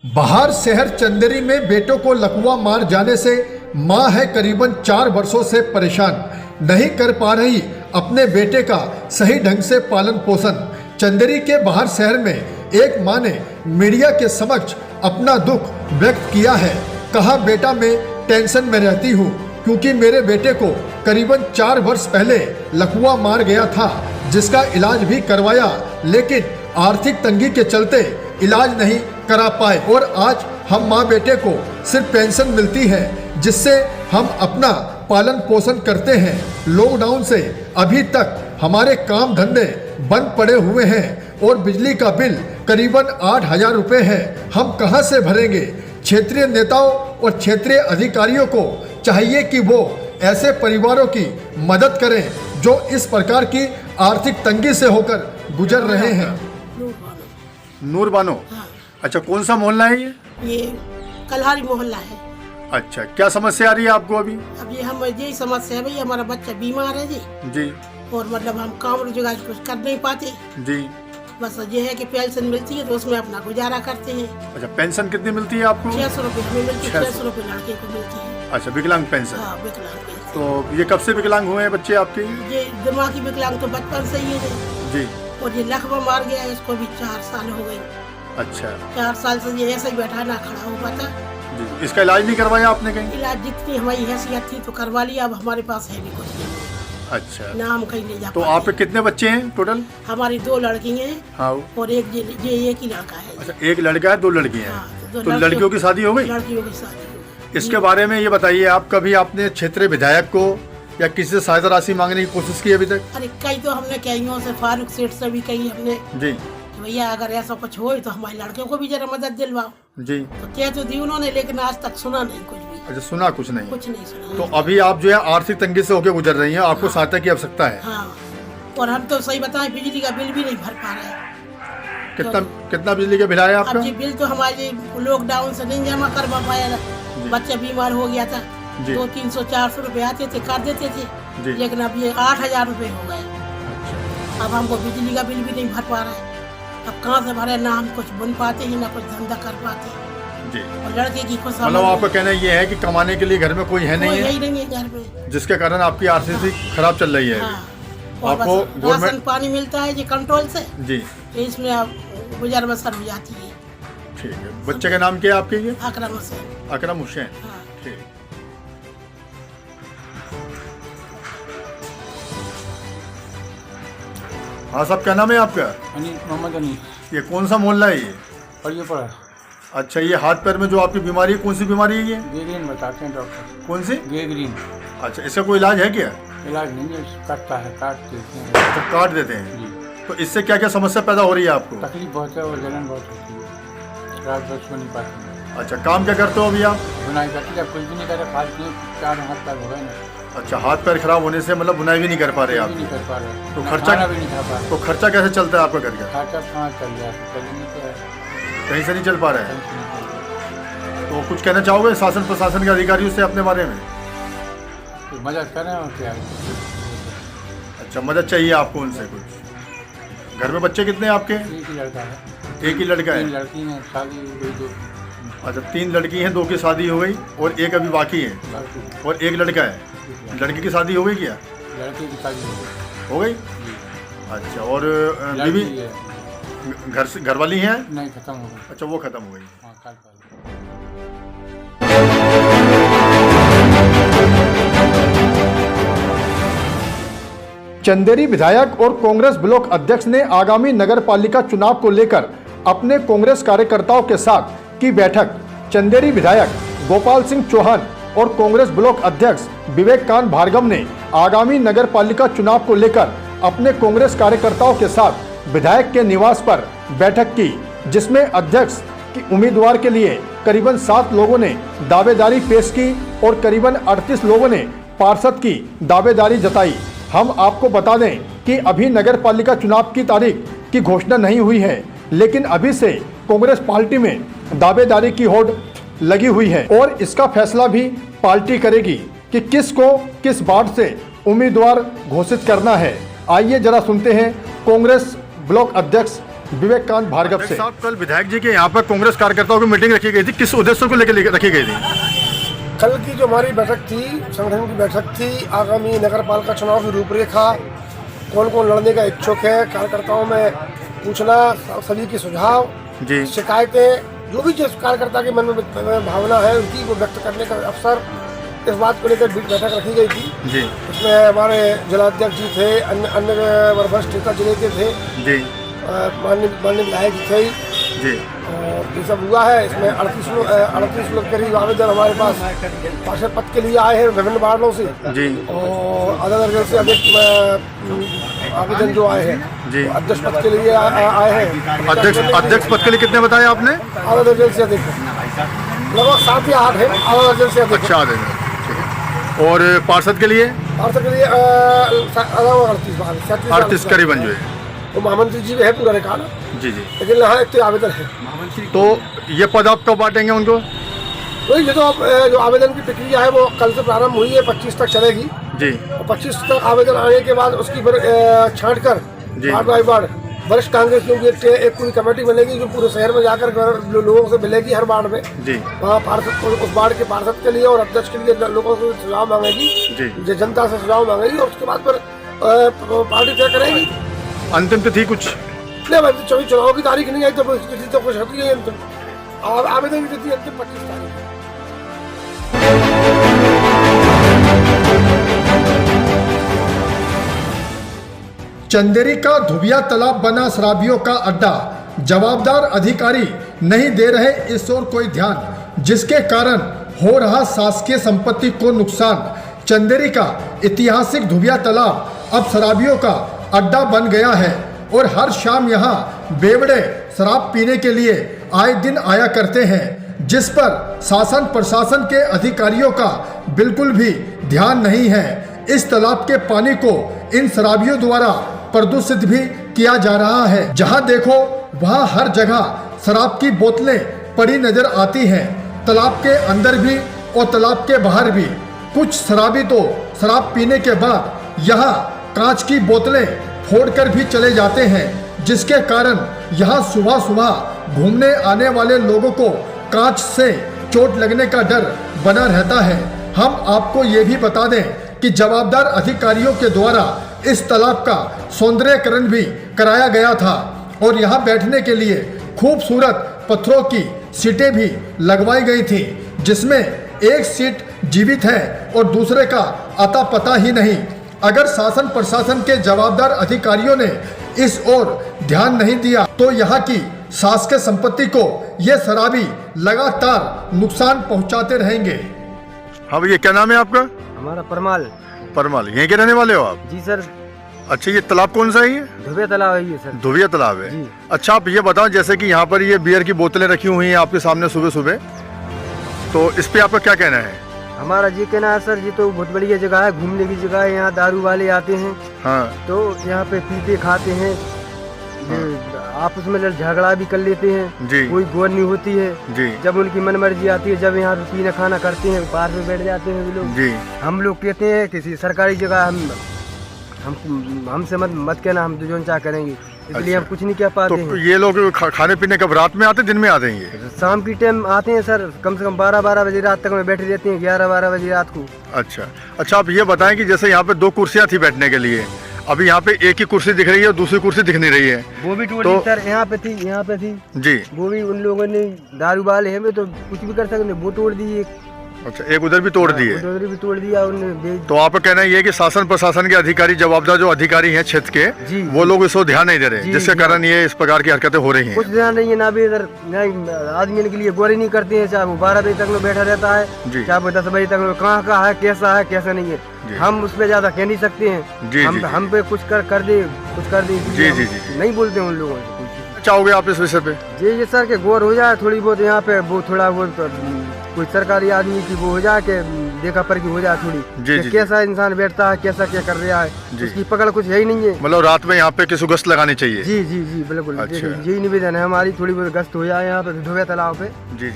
बाहर शहर चंदेरी में बेटों को लकवा मार जाने से मां है करीबन 4 वर्षों से परेशान, नहीं कर पा रही अपने बेटे का सही ढंग से पालन पोषण। चंदेरी के बाहर शहर में एक मां ने मीडिया के समक्ष अपना दुख व्यक्त किया है। कहा, बेटा मैं टेंशन में रहती हूँ क्योंकि मेरे बेटे को करीबन 4 वर्ष पहले लकवा मार गया था, जिसका इलाज भी करवाया, लेकिन आर्थिक तंगी के चलते इलाज नहीं करा पाए और आज हम माँ बेटे को सिर्फ पेंशन मिलती है, जिससे हम अपना पालन पोषण करते हैं। लॉकडाउन से अभी तक हमारे काम धंधे बंद पड़े हुए हैं और बिजली का बिल करीबन 8,000 रुपये है। हम कहां से भरेंगे? क्षेत्रीय नेताओं और क्षेत्रीय अधिकारियों को चाहिए कि वो ऐसे परिवारों की मदद करें जो इस प्रकार की आर्थिक तंगी से होकर गुजर रहे हैं। नूर बानो। हाँ। अच्छा, कौन सा मोहल्ला है ये कल्हारी मोहल्ला है। अच्छा, क्या समस्या आ रही है आपको अभी? अब हम यही समस्या है भाई, हमारा बच्चा बीमार है जी, और मतलब हम काम रोजगार कुछ कर नहीं पाते जी। बस ये है कि पेंशन मिलती है तो उसमें अपना गुजारा करते हैं। अच्छा, पेंशन कितनी मिलती है आपको? 600 रुपये हमें मिलती है, 600 रुपये लड़के को मिलती है। अच्छा, विकलांग पेंशन। हाँ, विकलांग पेंशन। तो ये कब से विकलांग हुए हैं बच्चे आपके? ये दिमागी विकलांग तो बचपन से ही है जी। और ये लकवा मार गया है, इसको भी 4 साल हो गए। अच्छा, 4 साल से ये ऐसे ही बैठा ना खड़ा हो पाता जी। इसका इलाज नहीं करवाया आपने कहीं? इलाज जितनी हमारी हैसियत थी तो करवा लिया, अब हमारे पास है भी कुछ नहीं। अच्छा, ना हम कहीं ले जा तो आप पे कितने बच्चे हैं टोटल? हमारी 2 लड़की हैं। हाँ। और एक ये एक ही लड़का है। अच्छा, एक लड़का है, 2 लड़कियां हाँ, हैं। तो लड़कियों की शादी हो गई? लड़कियों की शादी हो गई। इसके बारे में ये बताइए, आप कभी आपने क्षेत्रीय विधायक को या किसी से सहायता राशि मांगने की कोशिश की अभी तक? अरे कई तो हमने कईयों से, फारूक सेठ से भी कही हमने जी कि भैया अगर ऐसा कुछ हो तो हमारे लड़कियों को भी जरा मदद दिलवाओ। जी। तो कह तो दी उन्होंने, लेकिन आज तक सुना नहीं कुछ भी। अच्छा, सुना कुछ नहीं? कुछ नहीं सुना। तो अभी आप जो है आर्थिक तंगी से होकर गुजर रही हैं, आपको सहायता की आवश्यकता है। हाँ, और हम तो सही बताएं बिजली का बिल भी नहीं भर पा रहे हैं। कितना बिजली का बिल आया आपका? अब जी बिल तो हमारे लॉकडाउन से नहीं जमा करवा पाया, बच्चा बीमार हो गया था, 200-300-400 रुपए आते थे, कर देते थे, लेकिन अब ये 8,000 रुपए हो गए। अब हमको बिजली का बिल भी नहीं भर पा रहे, अब कहाँ से भरे? ना हम कुछ बुन पाते हैं, ना कुछ धंधा कर पाते जी। और लड़के की खुश मतलब आपका कहना ये है कि कमाने के लिए घर में कोई है नहीं है, नहीं है घर में, जिसके कारण आपकी आर्थिक स्थिति खराब चल रही है। हाँ। और आपको बस राशन पानी मिलता है जी कंट्रोल से जी, तो इसमें अब गुजर बसर हो जाती है। ठीक है। बच्चे का नाम क्या है आपके? ये अकरम हुसैन। अकरम हुसैन। हाँ। ठीक। हाँ साहब, क्या नाम है आपका? मोहम्मद अनीस। ये कौन सा मोहल्ला है ये? और ये पड़ा अच्छा, ये हाथ पैर में जो आपकी बीमारी है, कौन सी बीमारी है ये? गेग्रीन बताते हैं डॉक्टर। कौन सी? गेग्रीन। अच्छा, इसका कोई इलाज है क्या? इलाज नहीं है, काटता है, काट देते हैं। तो काट देते हैं जी। तो इससे क्या क्या समस्या पैदा हो रही है आपको? तकलीफ बहुत है और जलन बहुत होती है, रात भर सो नहीं पाते। अच्छा, काम क्या करते हो अभी आप? बुनाई करती है, कुछ भी नहीं करे, फालतू 4 हाथ तक हो गए ना, अच्छा, हाथ पैर खराब होने से मतलब बुनाई भी नहीं कर पा रहे कुछ आप? भी नहीं कर पा रहे, तो ना खर्चा खाना भी नहीं खा पा रहे। तो खर्चा कैसे चलता है आपका घर का? खर्चा कहाँ चल गया, चल नहीं पाया, कहीं से नहीं चल पा रहा है। कहीं से नहीं चल तो कुछ कहना चाहोगे शासन प्रशासन के अधिकारियों से अपने बारे में? पाया। तो मदद करें और क्या है। अच्छा, मदद चाहिए आपको उनसे कुछ? घर में बच्चे कितने हैं आपके? एक ही लड़का है। एक ही लड़का है? 3 लड़की हैं, शादी हो गई 2 अच्छा, 3 लड़की हैं, 2 की शादी हो गई और एक अभी बाकी है, लड़की। और एक लड़का है। लड़की की शादी हो गई क्या? लड़के की शादी हो गई। जी। अच्छा, और लड़की बीवी है, घर वाली हैं? नहीं खत्म हो गई। अच्छा, वो खत्म हो गई। हाँ, कल पहले। चंदेरी विधायक और कांग्रेस ब्लॉक अध्यक्ष ने आगामी नगर पालिका चुनाव को लेकर अपने कांग्रेस कार्यकर्ताओं के साथ की बैठक। चंदेरी विधायक गोपाल सिंह चौहान और कांग्रेस ब्लॉक अध्यक्ष विवेक कांत भार्गव ने आगामी नगर पालिका चुनाव को लेकर अपने कांग्रेस कार्यकर्ताओं के साथ विधायक के निवास पर बैठक की, जिसमें अध्यक्ष की उम्मीदवार के लिए करीबन 7 लोगों ने दावेदारी पेश की और करीबन 38 लोगों ने पार्षद की दावेदारी जताई। हम आपको बता दें कि अभी नगर पालिका चुनाव की तारीख की घोषणा नहीं हुई है, लेकिन अभी से कांग्रेस पार्टी में दावेदारी की होड़ लगी हुई है और इसका फैसला भी पार्टी करेगी कि किसको किस वार्ड से उम्मीदवार घोषित करना है। आइए जरा सुनते हैं कांग्रेस ब्लॉक अध्यक्ष विवेकानंद भार्गव से। साहब, कल विधायक जी के यहाँ पर कांग्रेस कार्यकर्ताओं की मीटिंग रखी गई थी, किस उद्देश्य को लेकर रखी गई थी? कल की जो हमारी बैठक थी, संगठन की बैठक थी, आगामी नगर पालिका चुनाव की रूपरेखा, कौन कौन लड़ने का इच्छुक है, कार्यकर्ताओं में पूछना, सभी के सुझाव, शिकायतें, जो भी जिस कार्यकर्ता के मन में भावना है उनकी वो व्यक्त करने का अवसर, इस बात को लेकर बैठक रखी गई थी। इसमें हमारे जिलाध्यक्ष जी थे, अन्य वरिष्ठ नेता जिले के थे, माननीय विधायक जी थे जी, और ये सब हुआ है। इसमें 38 लोग करीब आवेदन हमारे पास पार्षद पद के लिए आए हैं विभिन्न वार्डों से जी, और अलग अलग से अधिक आवेदन जो आए हैं जी, अध्यक्ष पद के लिए आए हैं। अध्यक्ष पद के लिए कितने बताए आपने? अलग दर्जन से अधिक, लगभग 7 या 8 है अलग दर्जन से अधिक। अच्छा, और पार्षद के लिए? पार्षद के लिए 38 करीबन जो है, तो महामंत्री जी है पूरा रिकॉर्ड जी जी, लेकिन यहाँ एक तो आवेदन है। तो ये पद आप कब बांटेंगे उनको? तो ये तो जो आवेदन की प्रक्रिया है वो कल से प्रारंभ हुई है, 25 तक चलेगी जी, और 25 तक आवेदन आने के बाद उसकी छांट कर वार्ड बाई वार्ड वरिष्ठ कांग्रेस की एक पूरी कमेटी बनेगी जो पूरे शहर में जाकर लोगों से मिलेगी हर वार्ड में जी, वहाँ पार्षद उस वार्ड के पार्षद के लिए और अध्यक्ष के लिए लोगों से सुझाव मांगेगी जी, जनता से सुझाव मांगेगी और उसके बाद फिर पार्टी तय करेगी। अंतिम तिथि कुछ नहीं, चुनाव की तारीख नहीं आई तो तिथि तो कुछ होती है अंतिम, आवेदन की तिथि अंतिम 25 तारीख। चंदेरी का धुबिया तालाब बना शराबियों का अड्डा, जवाबदार अधिकारी नहीं दे रहे इस ओर कोई ध्यान, जिसके कारण हो रहा शासकीय संपत्ति को नुकसान। चंदेरी का ऐतिहासिक धुबिया तालाब अब शराबियों का अड्डा बन गया है और हर शाम यहाँ बेवड़े शराब पीने के लिए आए दिन आया करते हैं, जिस पर शासन प्रशासन के अधिकारियों का बिल्कुल भी ध्यान नहीं है। इस तालाब के पानी को इन शराबियों द्वारा प्रदूषित भी किया जा रहा है। जहां देखो वहां हर जगह शराब की बोतलें पड़ी नजर आती हैं, तालाब के अंदर भी और तालाब के बाहर भी। कुछ शराबी तो शराब पीने के बाद यहाँ कांच की बोतलें फोड़कर भी चले जाते हैं, जिसके कारण यहाँ सुबह सुबह घूमने आने वाले लोगों को कांच से चोट लगने का डर बना रहता है। हम आपको ये भी बता दें कि जवाबदार अधिकारियों के द्वारा इस तालाब का सौंदर्यीकरण भी कराया गया था और यहाँ बैठने के लिए खूबसूरत पत्थरों की सीटें भी लगवाई गई थी, जिसमें एक सीट जीवित है और दूसरे का अता पता ही नहीं। अगर शासन प्रशासन के जवाबदार अधिकारियों ने इस ओर ध्यान नहीं दिया तो यहाँ की शासकीय संपत्ति को ये शराबी लगातार नुकसान पहुँचाते रहेंगे। हाँ भैया, क्या नाम है आपका? हमारा परमाल। परमाल, यहीं के रहने वाले हो आप? जी सर। अच्छा, ये तालाब कौन सा है? ये धुबिया तालाब है ये सर। धुबिया तालाब है। अच्छा, आप ये बताओ, जैसे कि यहाँ पर ये बियर की बोतलें रखी हुई हैं आपके सामने सुबह सुबह, तो इस पे आपका क्या कहना है? हमारा ये कहना है सर, ये तो बहुत बढ़िया जगह है, घूमने की जगह है, यहाँ दारू वाले आते हैं हाँ, तो यहाँ पे पीते खाते हैं हाँ, आपस में झगड़ा भी कर लेते हैं जी, कोई गौर नहीं होती है जी, जब उनकी मन मर्जी आती है, जब यहाँ पे पीना खाना करते हैं बाहर में बैठ जाते हैं लोग जी। हम लोग कहते हैं किसी सरकारी जगह हमसे मत कहना, हम जो चाह करेंगे, इसलिए हम कुछ नहीं कह पाते हैं। ये लोग खाने पीने कब रात में आते हैं, दिन में आते हैं? ये शाम की टाइम आते हैं सर, कम से कम 12 बजे रात तक में बैठे रहते हैं, 11-12 बजे रात को। अच्छा, आप ये बताएं कि जैसे यहाँ पे 2 कुर्सियाँ थी बैठने के लिए, अभी यहाँ पे एक ही कुर्सी दिख रही है, दूसरी कुर्सी दिख नहीं रही है। वो भी टूट गई सर, यहाँ पे थी जी, वो भी उन लोगों ने दारू वाले हैं तो कुछ भी कर सकते, वो तोड़ दी। अच्छा, एक उधर भी तोड़ दिए? उधर भी तोड़ दिया उन्होंने। तो आपका कहना ये है कि शासन प्रशासन के अधिकारी, जवाबदार जो अधिकारी हैं क्षेत्र के, वो लोग इसको ध्यान नहीं दे रहे, जिसके कारण ये इस प्रकार की हरकतें हो रही हैं। कुछ ध्यान नहीं है ना भी, इधर आदमी के लिए गौर नहीं करते हैं, चाहे वो 12 बजे तक में बैठा रहता है, चाहे वो 10 बजे तक में, कहाँ का है, कैसा नहीं है, हम उस पर ज्यादा कह नहीं सकते हैं। हम पे कुछ कर दे जी, नहीं बोलते उन लोगों से। चाहोगे आप इस विषय पे? जी सर के गौर हो जाए थोड़ी बहुत यहाँ पे, वो थोड़ा बहुत कोई सरकारी आदमी की वो हो जाए कि देखा पर की हो जाए थोड़ी, कैसा इंसान बैठता है, कैसा क्या कर रहा है, उसकी पकड़ कुछ है ही नहीं है। मतलब रात में यहाँ पे किसी गश्त लगानी चाहिए? जी बिल्कुल। अच्छा। यही निवेदन है हमारी, थोड़ी बहुत गश्त हो जाए यहाँ पे धुबिया तालाब पे। जी।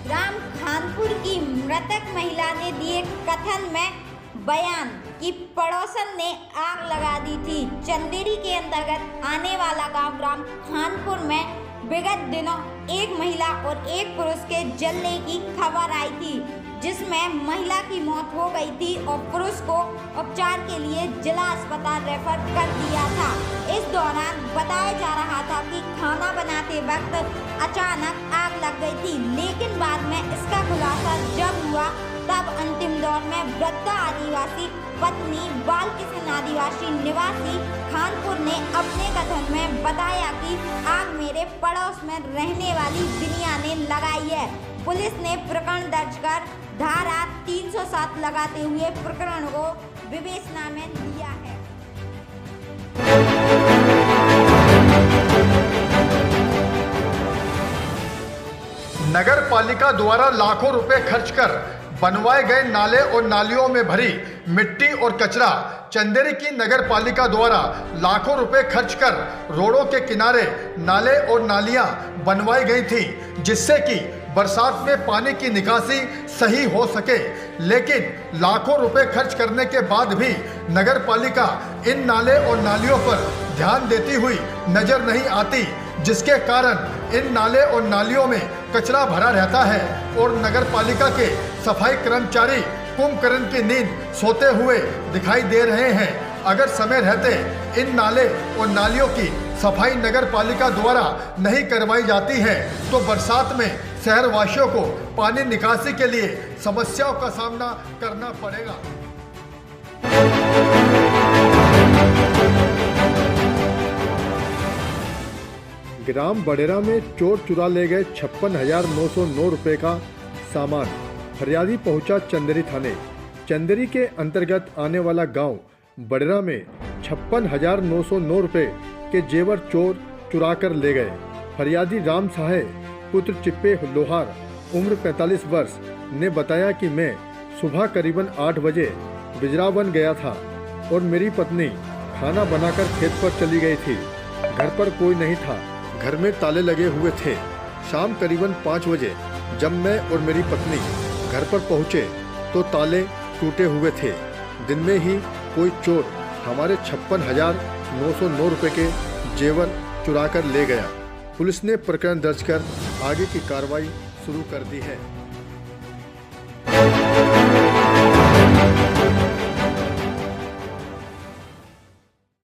ग्राम खानपुर की मृतक महिला ने दिए कथन में बयान कि पड़ोसन ने आग लगा दी थी। चंदेरी के अंतर्गत आने वाला गांव ग्राम खानपुर में विगत दिनों एक महिला और एक पुरुष के जलने की खबर आई थी, जिसमें महिला की मौत हो गई थी और पुरुष को उपचार के लिए जिला अस्पताल रेफर कर दिया था। इस दौरान बताया जा रहा था कि खाना बनाते वक्त अचानक आग लग गई थी, लेकिन बाद में इसका खुलासा जब हुआ तब अंतिम दौर में वृद्ध आदिवासी पत्नी बालकिशन आदिवासी निवासी खानपुर ने अपने कथन में बताया कि आग मेरे पड़ोस में रहने वाली बिनिया ने लगाई है। पुलिस ने प्रकरण दर्ज कर धारा 307 लगाते हुए प्रकरण को विवेचना में लिया है। नगर पालिका द्वारा लाखों रुपए खर्च कर बनवाए गए नाले और नालियों में भरी मिट्टी और कचरा। चंदेरी की नगर पालिका द्वारा लाखों रुपए खर्च कर रोडों के किनारे नाले और नालियां बनवाई गई थी, जिससे कि बरसात में पानी की निकासी सही हो सके। लेकिन लाखों रुपए खर्च करने के बाद भी नगर पालिका इन नाले और नालियों पर ध्यान देती हुई नजर नहीं आती, जिसके कारण इन नाले और नालियों में कचरा भरा रहता है और नगर पालिका के सफाई कर्मचारी कुंभकर्ण की नींद सोते हुए दिखाई दे रहे हैं। अगर समय रहते इन नाले और नालियों की सफाई नगर पालिका द्वारा नहीं करवाई जाती है तो बरसात में शहर वासियों को पानी निकासी के लिए समस्याओं का सामना करना पड़ेगा। ग्राम बडेरा में चोर चुरा ले गए 56,909 रुपए का सामान। फरियादी पहुंचा चंदेरी थाने। चंदेरी के अंतर्गत आने वाला गांव बडेरा में 56,909 रुपए के जेवर चोर चुरा कर ले गए। फरियादी राम साहे पुत्र चिप्पे लोहार उम्र 45 वर्ष ने बताया कि मैं सुबह करीबन 8 बजे बिजरावन गया था और मेरी पत्नी खाना बनाकर खेत पर चली गई थी। घर पर कोई नहीं था, घर में ताले लगे हुए थे। शाम करीबन 5 बजे जब मैं और मेरी पत्नी घर पर पहुँचे तो ताले टूटे हुए थे। दिन में ही कोई चोर हमारे 56,909 रुपए के जेवर चुरा कर ले गया। पुलिस ने प्रकरण दर्ज कर आगे की कार्रवाई शुरू कर दी है।